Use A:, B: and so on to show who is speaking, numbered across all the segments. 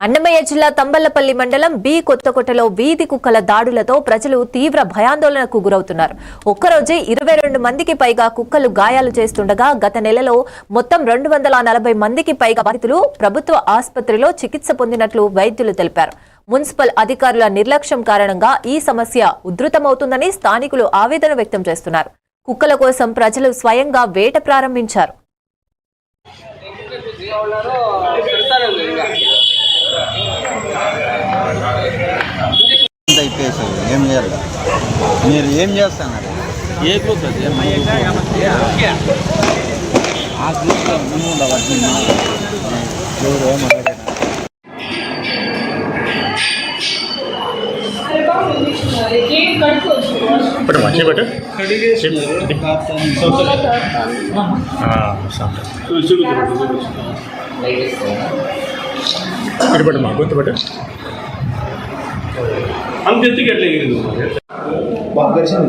A: అన్నమయ్య జిల్లా తంబళ్లపల్లి మండలం బి కొత్తకోటలో వీధి కుక్కల దాడులతో ప్రజలు తీవ్ర భయాందోళనకు గురవుతున్నారు. ఒక్కరోజే 22 మందికి పైగా కుక్కలు గాయాలు చేస్తుండగా గత నెలలో మొత్తం 240 మందికి పైగా బాధితులు ప్రభుత్వ ఆసుపత్రిలో చికిత్స పొందినట్లు వైద్యులు తెలిపారు. మున్సిపల్ అధికారుల నిర్లక్ష్యం కారణంగా ఈ సమస్య ఉధృతమవుతుందని స్థానికులు ఆవేదన వ్యక్తం చేస్తున్నారు. కుక్కల కోసం ప్రజలు స్వయంగా వేట ప్రారంభించారు.
B: ఏం చేయాలి మీరు ఏం చేస్తున్నారు
C: గుర్తుపట్టు అంత ఎత్తుకి ఎట్లా ఎగిరింది బాగా దర్శనం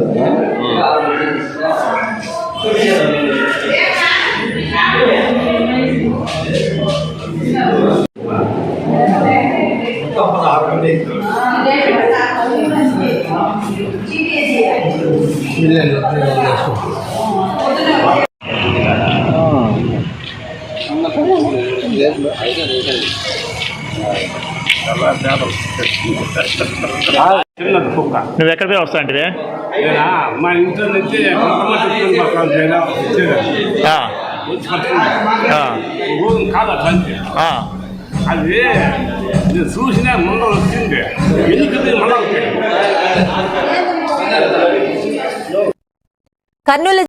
D: నువ్వు ఎక్కడికి వస్తా అంటే
C: మా ఇంట్లో నుంచి అది నేను చూసినా ముందు వచ్చింది ఎందుకంటే మళ్ళీ
A: కర్నూలు